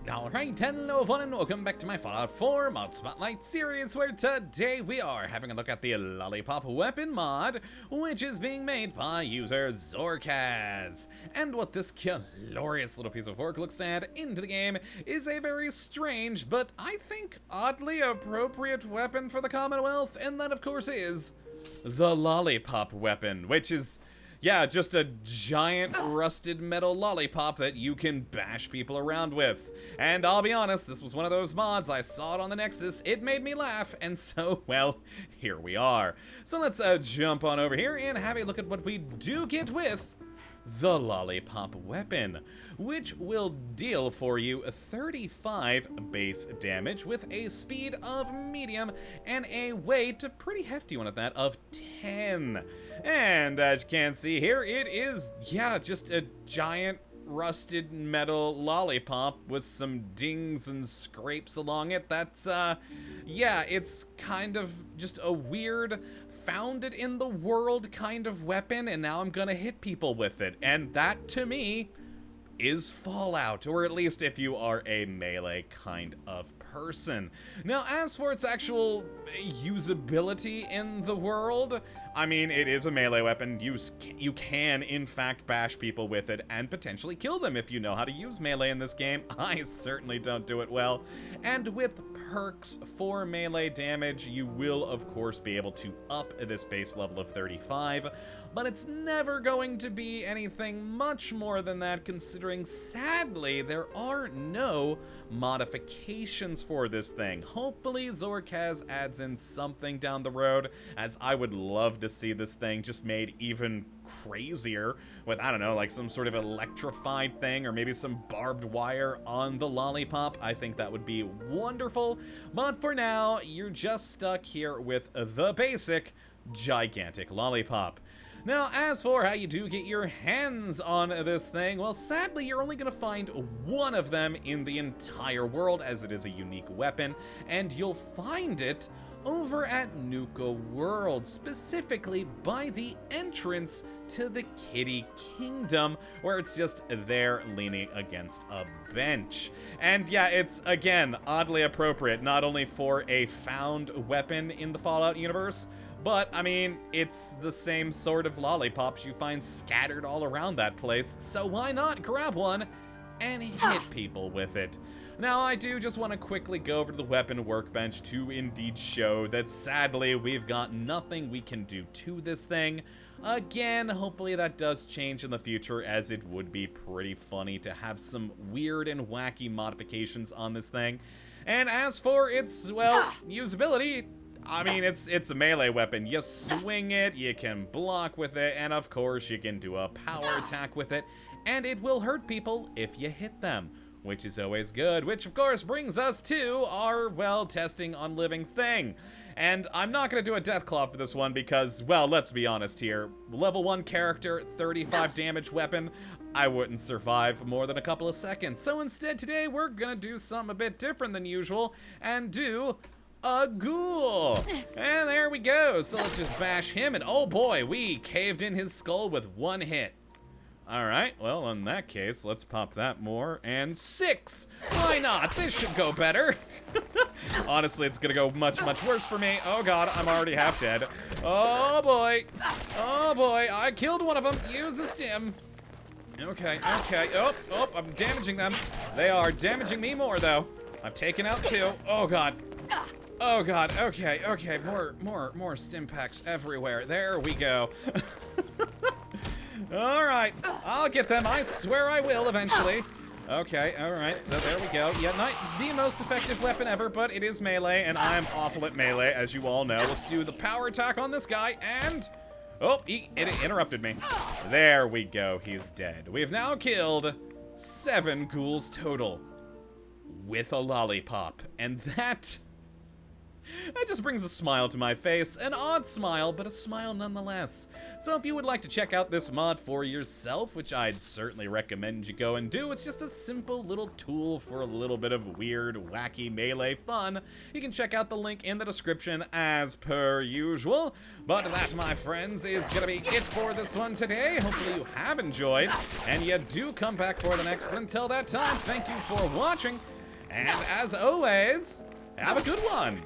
Alright, hello everyone and welcome back to my Fallout 4 Mod Spotlight series, where today we are having a look at the Lollipop Weapon mod, which is being made by user Zorkaz. And what this glorious little piece of work looks to add into the game is a very strange, but I think oddly appropriate weapon for the Commonwealth, and that of course is the Lollipop Weapon, which is... yeah, just a giant rusted metal lollipop that you can bash people around with. And I'll be honest, this was one of those mods, I saw it on the Nexus, it made me laugh, and so, well, here we are. So let's jump on over here and have a look at what we do get with the Lollipop Weapon, which will deal for you 35 base damage with a speed of medium and a weight, a pretty hefty one at that, of 10. And as you can see here, it is, yeah, just a giant rusted metal lollipop with some dings and scrapes along it. That's, yeah, it's kind of just a weird, found it in the world kind of weapon, and now I'm gonna hit people with it. And that, to me, is Fallout, or at least if you are a melee kind of person. Now, as for its actual usability in the world, I mean, it is a melee weapon. You can, in fact, bash people with it and potentially kill them if you know how to use melee in this game. I certainly don't do it well. And with perks for melee damage, you will, of course, be able to up this base level of 35, but it's never going to be anything much more than that, considering, sadly, there are no modifications for this thing. Hopefully, Zorkaz adds in something down the road, as I would love to see this thing just made even crazier with, I don't know, like some sort of electrified thing or maybe some barbed wire on the lollipop. I think that would be wonderful, but for now, you're just stuck here with the basic gigantic lollipop. Now, as for how you do get your hands on this thing, well, sadly, you're only going to find one of them in the entire world, as it is a unique weapon, and you'll find it over at Nuka World, specifically by the entrance to the Kitty Kingdom, where it's just there leaning against a bench. And yeah, it's, again, oddly appropriate, not only for a found weapon in the Fallout universe, but, I mean, it's the same sort of lollipops you find scattered all around that place, so why not grab one and hit people with it? Now, I do just want to quickly go over to the weapon workbench to indeed show that, sadly, we've got nothing we can do to this thing. Again, hopefully that does change in the future, as it would be pretty funny to have some weird and wacky modifications on this thing. And as for its, well, usability, I mean, it's a melee weapon. You swing it, you can block with it, and of course you can do a power attack with it, and it will hurt people if you hit them, which is always good, which of course brings us to our, well, testing on living thing. And I'm not going to do a Deathclaw for this one because, well, let's be honest here. Level 1 character, 35 damage weapon, I wouldn't survive more than a couple of seconds. So instead today we're going to do something a bit different than usual and do a ghoul. And there we go. So let's just bash him, and oh boy, we caved in his skull with one hit. Alright, well, in that case, let's pop that more, and 6! Why not? This should go better. Honestly, it's gonna go much, much worse for me. Oh god, I'm already half dead. Oh boy. Oh boy, I killed one of them. Use a stim. Okay, okay. Oh, I'm damaging them. They are damaging me more, though. I've taken out 2. Oh god. Oh god, okay, more stim packs everywhere. There we go. Alright, I'll get them, I swear I will eventually. Okay, alright, so there we go. Yeah, not the most effective weapon ever, but it is melee, and I'm awful at melee, as you all know. Let's do the power attack on this guy, and... oh, it interrupted me. There we go, he's dead. We've now killed 7 ghouls total with a lollipop, and that just brings a smile to my face. An odd smile, but a smile nonetheless. So if you would like to check out this mod for yourself, which I'd certainly recommend you go and do, it's just a simple little tool for a little bit of weird, wacky melee fun. You can check out the link in the description as per usual. But that, my friends, is gonna be it for this one today. Hopefully you have enjoyed, and you do come back for the next. But until that time, thank you for watching, And as always, have a good one.